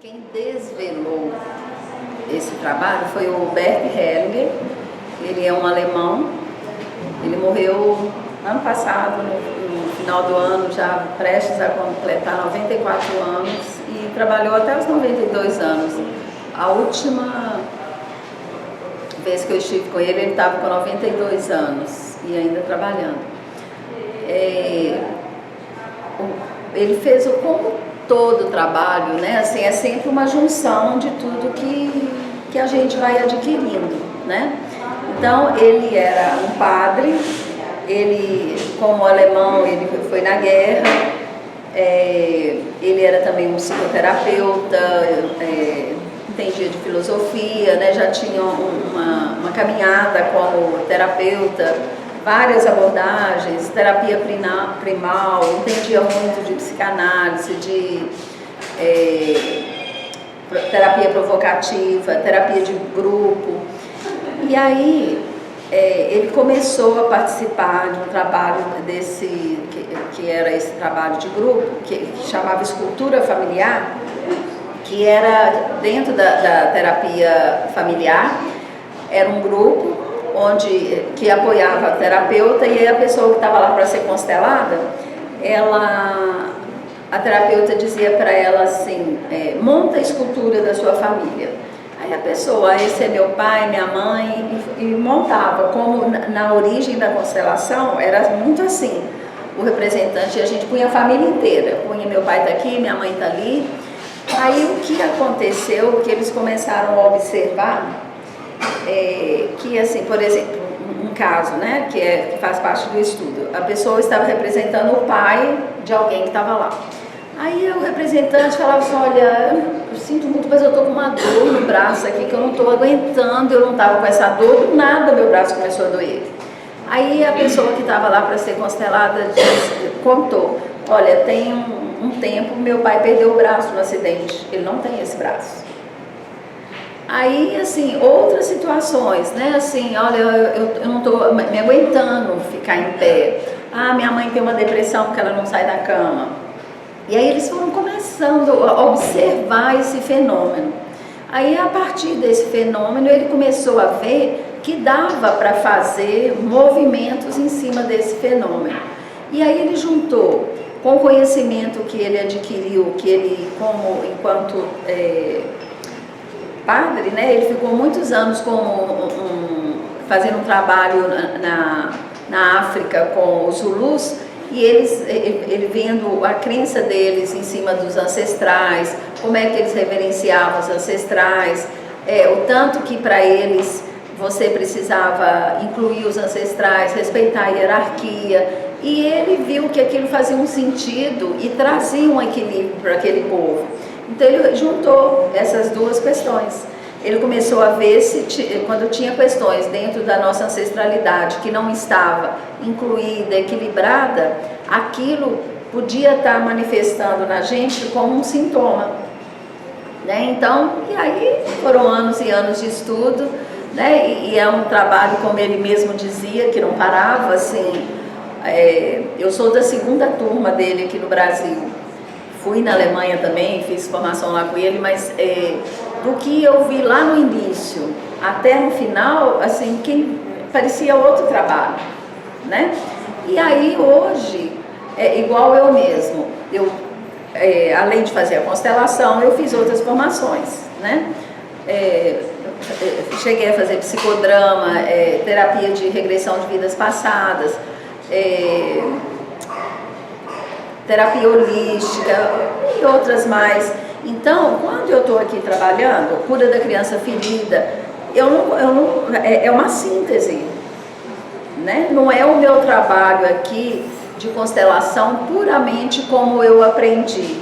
Quem desvelou esse trabalho foi o Bert Hellinger. Ele é um alemão. Ele morreu ano passado, no final do ano, já prestes a completar 94 anos, e trabalhou até os 92 anos. A última vez que eu estive com ele estava com 92 anos e ainda trabalhando. Ele fez como todo o trabalho, né? Assim, é sempre uma junção de tudo que a gente vai adquirindo, né? Então, ele era um padre, ele, como alemão, ele foi na guerra, ele era também um psicoterapeuta, entendia de filosofia, né? Já tinha uma caminhada como terapeuta, várias abordagens, terapia primal, entendia muito de psicanálise, de terapia provocativa, terapia de grupo. E aí ele começou a participar de um trabalho desse, que era esse trabalho de grupo, que chamava Escultura Familiar, que era dentro da terapia familiar. Era um grupo que apoiava a terapeuta, e a pessoa que estava lá para ser constelada, a terapeuta dizia para ela assim, monta a escultura da sua família. Aí a pessoa, esse é meu pai, minha mãe, e montava. Como na origem da constelação era muito assim, o representante, a gente punha a família inteira, punha meu pai está aqui, minha mãe está ali. Aí o que aconteceu, que eles começaram a observar, que assim, por exemplo, um caso, né, que faz parte do estudo, a pessoa estava representando o pai de alguém que estava lá. Aí o representante falava assim, olha, eu sinto muito, mas eu estou com uma dor no braço aqui que eu não estou aguentando, eu não estava com essa dor, do nada meu braço começou a doer. Aí a pessoa que estava lá para ser constelada contou, olha, tem um tempo meu pai perdeu o braço no acidente, ele não tem esse braço. Aí, assim, outras situações, né, assim, olha, eu não estou me aguentando ficar em pé. Ah, minha mãe tem uma depressão porque ela não sai da cama. E aí eles foram começando a observar esse fenômeno. Aí, a partir desse fenômeno, ele começou a ver que dava para fazer movimentos em cima desse fenômeno. E aí ele juntou com o conhecimento que ele adquiriu, que ele, enquanto padre, né, ele ficou muitos anos fazendo um trabalho na África com os Zulus, e ele vendo a crença deles em cima dos ancestrais, como é que eles reverenciavam os ancestrais, o tanto que para eles você precisava incluir os ancestrais, respeitar a hierarquia, e ele viu que aquilo fazia um sentido e trazia um equilíbrio para aquele povo. Então ele juntou essas duas questões. Ele começou a ver quando tinha questões dentro da nossa ancestralidade que não estava incluída, equilibrada, aquilo podia estar manifestando na gente como um sintoma, né? Então, e aí foram anos e anos de estudo, né? E é um trabalho, como ele mesmo dizia, que não parava, assim. Eu sou da segunda turma dele aqui no Brasil. Fui na Alemanha também, fiz formação lá com ele, mas do que eu vi lá no início até no final, assim, parecia outro trabalho, né? E aí hoje, igual eu mesmo, além de fazer a constelação, eu fiz outras formações, né? Cheguei a fazer psicodrama, terapia de regressão de vidas passadas, terapia holística e outras mais. Então, quando eu estou aqui trabalhando, cura da criança ferida, é uma síntese, né? Não é o meu trabalho aqui de constelação puramente como eu aprendi,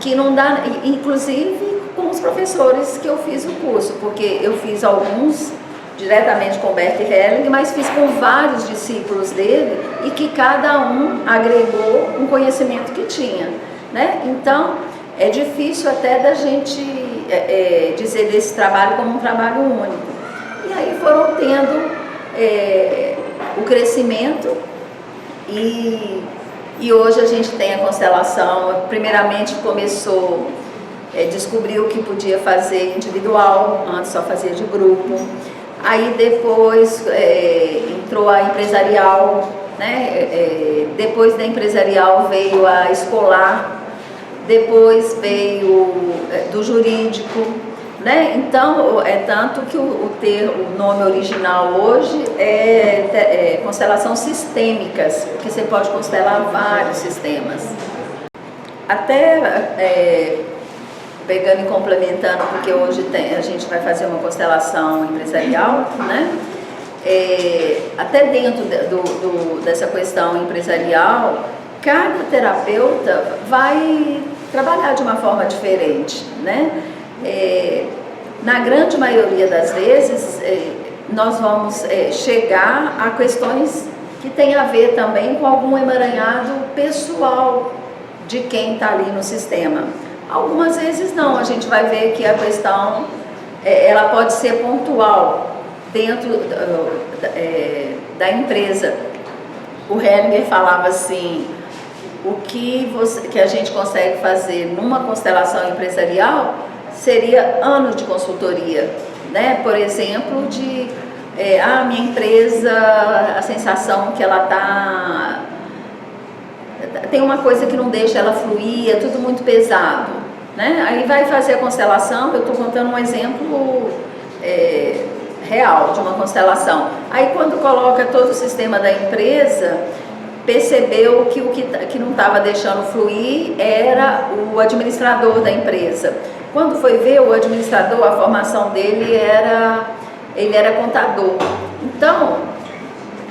que não dá, inclusive com os professores que eu fiz o curso, porque eu fiz alguns diretamente com Bert Hellinger, mas fiz com vários discípulos dele, e que cada um agregou um conhecimento que tinha, né? Então, é difícil até da gente dizer desse trabalho como um trabalho único. E aí foram tendo o crescimento, e hoje a gente tem a constelação. Primeiramente começou descobriu que podia fazer individual, antes só fazia de grupo. Aí depois entrou a empresarial, né? Depois da empresarial veio a escolar, depois veio do jurídico, né? Então, tanto que o nome original hoje é constelação sistêmicas, porque você pode constelar vários sistemas. Até pegando e complementando, porque hoje a gente vai fazer uma constelação empresarial, né? Até dentro dessa questão empresarial, cada terapeuta vai trabalhar de uma forma diferente, né? Na grande maioria das vezes, nós vamos chegar a questões que têm a ver também com algum emaranhado pessoal de quem está ali no sistema. Algumas vezes não, a gente vai ver que a questão ela pode ser pontual dentro da empresa. O Hellinger falava assim, o que a gente consegue fazer numa constelação empresarial seria anos de consultoria, né? Por exemplo, minha empresa, a sensação que ela tem uma coisa que não deixa ela fluir, é tudo muito pesado, né? Aí vai fazer a constelação, eu estou contando um exemplo real de uma constelação. Aí quando coloca todo o sistema da empresa, percebeu que o que não estava deixando fluir era o administrador da empresa. Quando foi ver o administrador, a formação dele ele era contador. Então,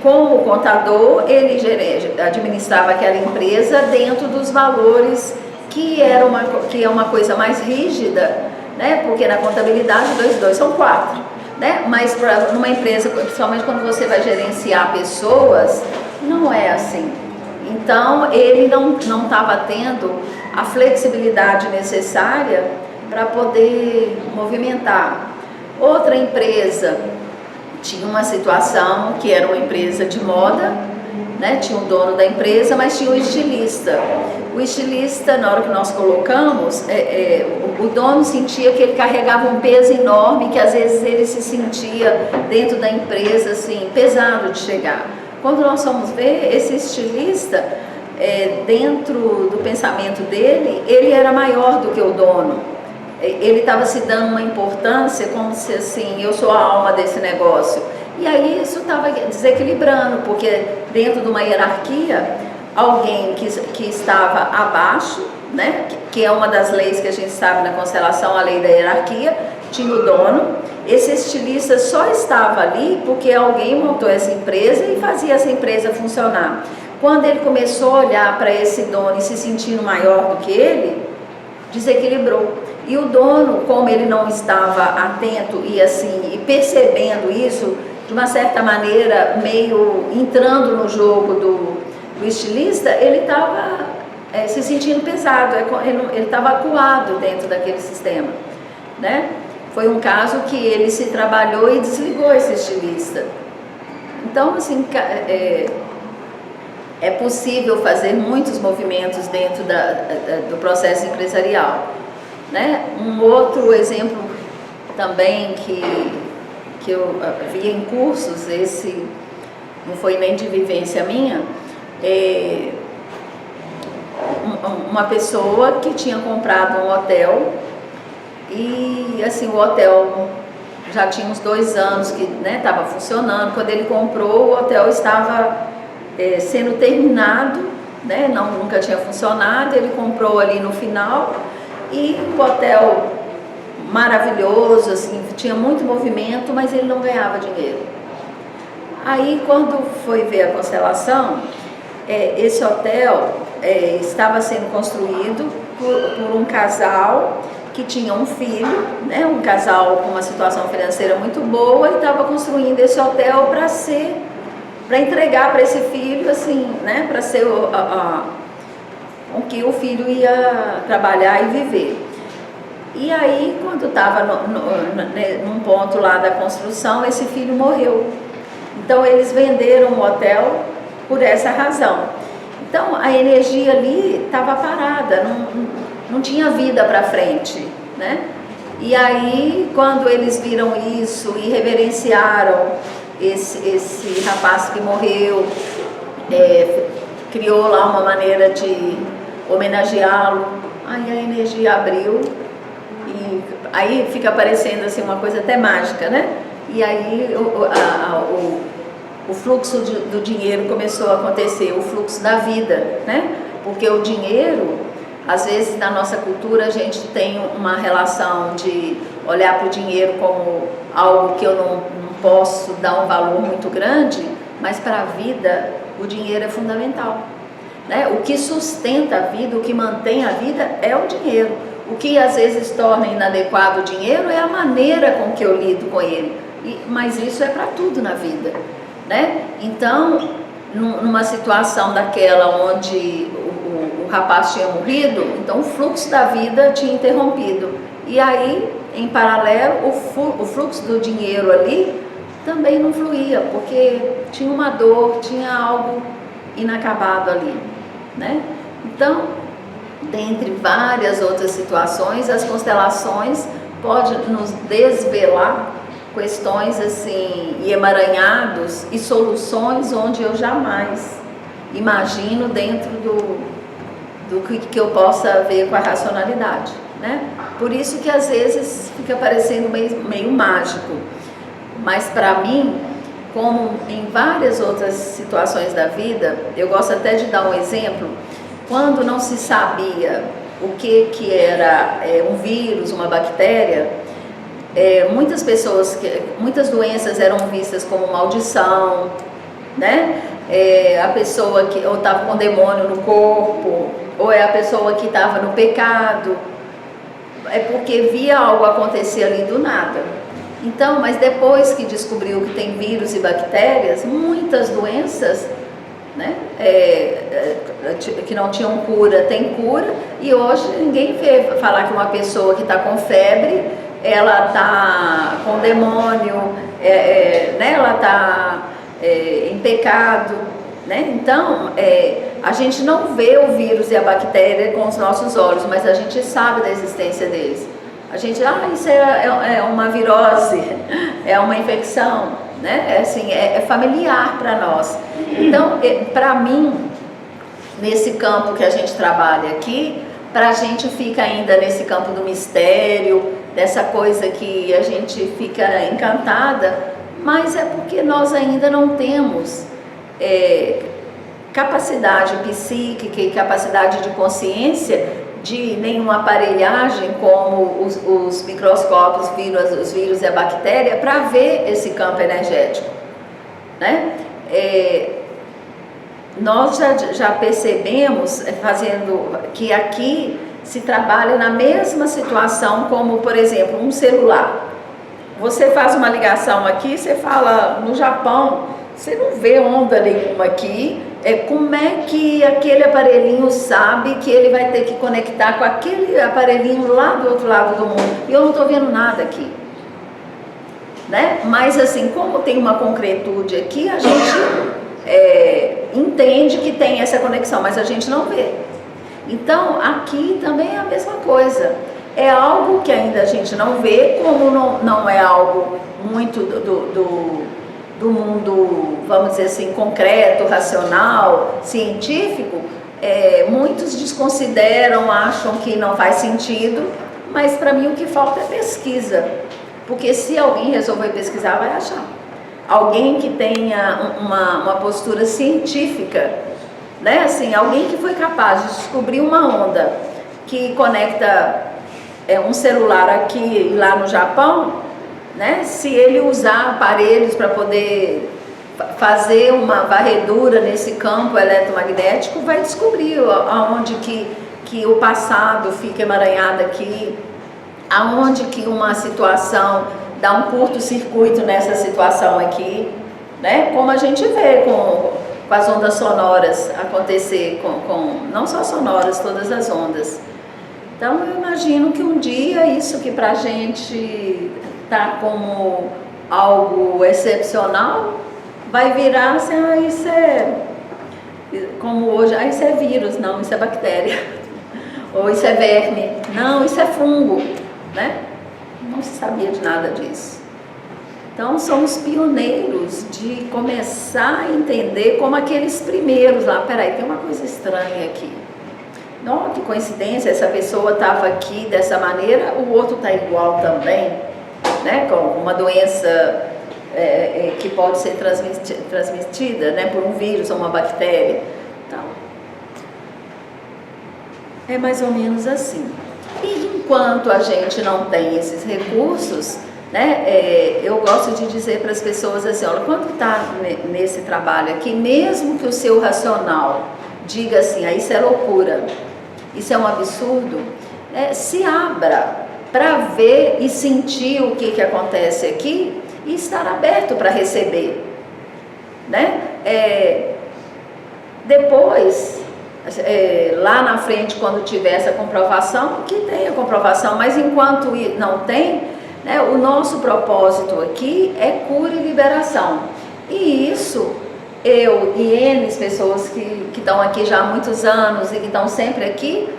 como contador, ele administrava aquela empresa dentro dos valores que é uma coisa mais rígida, né? Porque na contabilidade 2 e 2 são 4, né? Mas numa empresa, principalmente quando você vai gerenciar pessoas, não é assim. Então, ele não estava tendo a flexibilidade necessária para poder movimentar. Outra empresa tinha uma situação que era uma empresa de moda, né? Tinha o dono da empresa, mas tinha o estilista. O estilista, na hora que nós colocamos, o dono sentia que ele carregava um peso enorme, que às vezes ele se sentia dentro da empresa assim, pesado de chegar. Quando nós fomos ver, esse estilista, dentro do pensamento dele, ele era maior do que o dono. Ele estava se dando uma importância como se assim, eu sou a alma desse negócio. E aí isso estava desequilibrando, porque dentro de uma hierarquia, alguém que estava abaixo, né, que é uma das leis que a gente sabe na constelação, a lei da hierarquia, tinha o dono. Esse estilista só estava ali porque alguém montou essa empresa e fazia essa empresa funcionar. Quando ele começou a olhar para esse dono e se sentindo maior do que ele, desequilibrou. E o dono, como ele não estava atento e percebendo isso, de uma certa maneira, meio entrando no jogo do estilista, ele estava se sentindo pesado, ele estava acuado dentro daquele sistema, né? Foi um caso que ele se trabalhou e desligou esse estilista. Então, assim, é possível fazer muitos movimentos dentro do processo empresarial, né? Um outro exemplo também que eu vi em cursos, esse não foi nem de vivência minha, uma pessoa que tinha comprado um hotel e assim, o hotel já tinha uns 2 anos que estava funcionando. Quando ele comprou, o hotel estava sendo terminado, né? Nunca tinha funcionado. Ele comprou ali no final e o hotel maravilhoso, assim, tinha muito movimento, mas ele não ganhava dinheiro. Aí quando foi ver a constelação, esse hotel estava sendo construído por um casal que tinha um filho, né, um casal com uma situação financeira muito boa, e estava construindo esse hotel para entregar para esse filho, assim, né, para ser com que o filho ia trabalhar e viver. E aí, quando estava num ponto lá da construção, esse filho morreu. Então, eles venderam o hotel por essa razão. Então, a energia ali estava parada, não tinha vida para frente, né? E aí, quando eles viram isso e reverenciaram esse rapaz que morreu, criou lá uma maneira de homenageá-lo, aí a energia abriu e aí fica parecendo assim uma coisa até mágica, né? E aí o fluxo do dinheiro começou a acontecer, o fluxo da vida, né? Porque o dinheiro, às vezes na nossa cultura a gente tem uma relação de olhar para o dinheiro como algo que eu não posso dar um valor muito grande, mas para a vida o dinheiro é fundamental, né? O que sustenta a vida, o que mantém a vida é o dinheiro. O que às vezes torna inadequado o dinheiro é a maneira com que eu lido com ele, mas isso é para tudo na vida, né? Então, numa situação daquela onde o rapaz tinha morrido, então o fluxo da vida tinha interrompido. E aí, em paralelo, o fluxo do dinheiro ali também não fluía, porque tinha uma dor, tinha algo inacabado ali, né? Então, dentre várias outras situações, as constelações podem nos desvelar questões assim, e emaranhados e soluções onde eu jamais imagino dentro do que eu possa ver com a racionalidade, né? Por isso que às vezes fica parecendo meio mágico, mas para mim, como em várias outras situações da vida, eu gosto até de dar um exemplo, quando não se sabia o que era um vírus, uma bactéria, muitas doenças eram vistas como maldição, né? A pessoa que ou estava com demônio no corpo, ou é a pessoa que estava no pecado, é porque via algo acontecer ali do nada. Então, mas depois que descobriu que tem vírus e bactérias, muitas doenças, né, que não tinham cura, tem cura, e hoje ninguém vê falar que uma pessoa que está com febre, ela está com demônio, né, ela está em pecado, né? Então, a gente não vê o vírus e a bactéria com os nossos olhos, mas a gente sabe da existência deles. A gente, isso é uma virose, é uma infecção, né? Assim, é familiar para nós. Então, para mim, nesse campo que a gente trabalha aqui, para a gente fica ainda nesse campo do mistério, dessa coisa que a gente fica encantada, mas é porque nós ainda não temos capacidade psíquica e capacidade de consciência de nenhuma aparelhagem como os microscópios, os vírus e a bactéria para ver esse campo energético, né? Nós já percebemos, fazendo que aqui se trabalha na mesma situação como, por exemplo, um celular. Você faz uma ligação aqui, você fala no Japão, você não vê onda nenhuma aqui. Como é que aquele aparelhinho sabe que ele vai ter que conectar com aquele aparelhinho lá do outro lado do mundo? E eu não estou vendo nada aqui, né? Mas assim, como tem uma concretude aqui, a gente entende que tem essa conexão, mas a gente não vê. Então, aqui também é a mesma coisa. É algo que ainda a gente não vê, como não é algo muito do mundo, vamos dizer assim, concreto, racional, científico. Muitos desconsideram, acham que não faz sentido, mas para mim o que falta é pesquisa. Porque se alguém resolver pesquisar, vai achar. Alguém que tenha uma postura científica, né? Assim, alguém que foi capaz de descobrir uma onda que conecta um celular aqui e lá no Japão, né? Se ele usar aparelhos para poder fazer uma varredura nesse campo eletromagnético, vai descobrir aonde que o passado fica emaranhado aqui, aonde que uma situação dá um curto-circuito nessa situação aqui, né? Como a gente vê com as ondas sonoras acontecer, não só sonoras, todas as ondas. Então eu imagino que um dia isso que pra gente tá como algo excepcional, vai virar assim, isso é como hoje, isso é vírus, não, isso é bactéria. Ou isso é verme. Não, isso é fungo, né? Não se sabia de nada disso. Então, somos pioneiros de começar a entender como aqueles primeiros lá, peraí, tem uma coisa estranha aqui. Não, que coincidência, essa pessoa estava aqui dessa maneira, o outro está igual também, né? Com uma doença que pode ser transmitida, né, por um vírus ou uma bactéria. Então, é mais ou menos assim. E enquanto a gente não tem esses recursos, né, eu gosto de dizer para as pessoas assim, olha, quando está nesse trabalho aqui, mesmo que o seu racional diga assim, isso é loucura, isso é um absurdo, se abra para ver e sentir o que acontece aqui e estar aberto para receber, né? Depois, lá na frente, quando tiver essa comprovação, que tenha comprovação, mas enquanto não tem, né, o nosso propósito aqui é cura e liberação. E isso, eu e N pessoas que estão aqui já há muitos anos e que estão sempre aqui,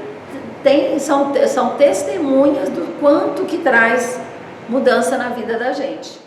são testemunhas do quanto que traz mudança na vida da gente.